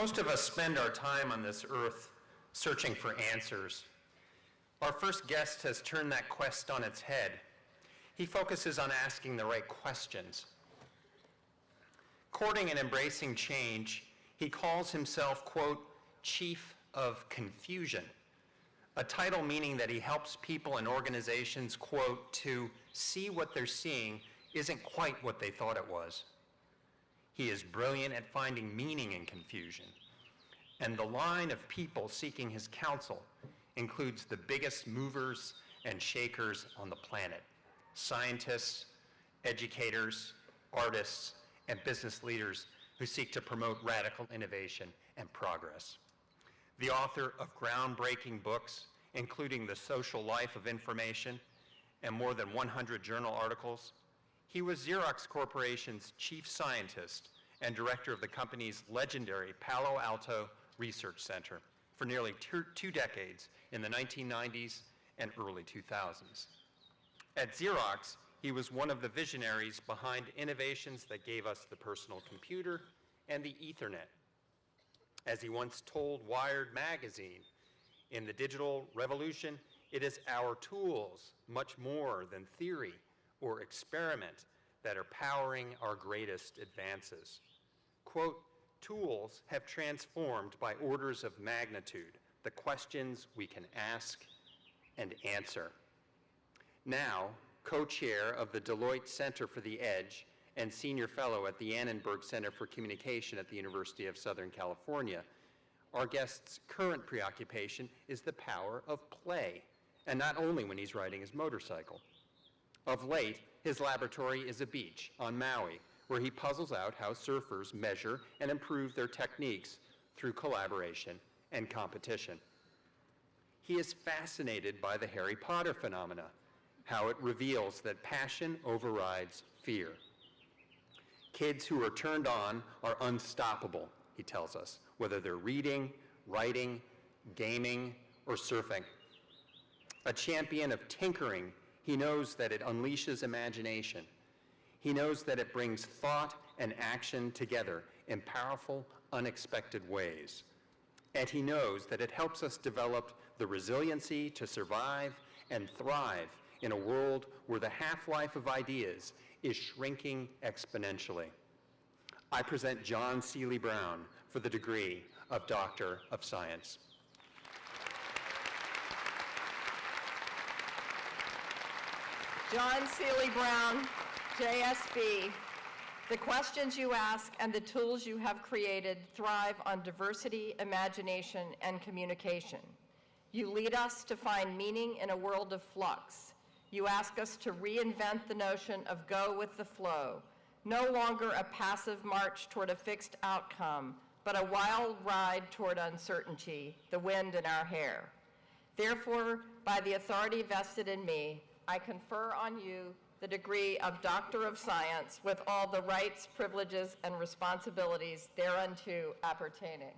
Most of us spend our time on this earth searching for answers. Our first guest has turned that quest on its head. He focuses on asking the right questions. Courting and embracing change, he calls himself, quote, Chief of Confusion, a title meaning that he helps people and organizations, quote, to see what they're seeing isn't quite what they thought it was. He is brilliant at finding meaning in confusion, and the line of people seeking his counsel includes the biggest movers and shakers on the planet: scientists, educators, artists, and business leaders who seek to promote radical innovation and progress. The author of groundbreaking books, including The Social Life of Information and more than 100 journal articles, he was Xerox Corporation's chief scientist and director of the company's legendary Palo Alto Research Center for nearly two decades in the 1990s and early 2000s. At Xerox, he was one of the visionaries behind innovations that gave us the personal computer and the Ethernet. As he once told Wired magazine, in the digital revolution, it is our tools, much more than theory or experiment, that are powering our greatest advances. Quote, tools have transformed by orders of magnitude the questions we can ask and answer. Now, co-chair of the Deloitte Center for the Edge and senior fellow at the Annenberg Center for Communication at the University of Southern California, our guest's current preoccupation is the power of play, and not only when he's riding his motorcycle. Of late, his laboratory is a beach on Maui, where he puzzles out how surfers measure and improve their techniques through collaboration and competition. He is fascinated by the Harry Potter phenomena, how it reveals that passion overrides fear. Kids who are turned on are unstoppable, he tells us, whether they're reading, writing, gaming, or surfing. A champion of tinkering, he knows that it unleashes imagination. He knows that it brings thought and action together in powerful, unexpected ways. And he knows that it helps us develop the resiliency to survive and thrive in a world where the half-life of ideas is shrinking exponentially. I present John Seely Brown for the degree of Doctor of Science. John Seely Brown, JSB. The questions you ask and the tools you have created thrive on diversity, imagination, and communication. You lead us to find meaning in a world of flux. You ask us to reinvent the notion of go with the flow, no longer a passive march toward a fixed outcome, but a wild ride toward uncertainty, the wind in our hair. Therefore, by the authority vested in me, I confer on you the degree of Doctor of Science with all the rights, privileges, and responsibilities thereunto appertaining.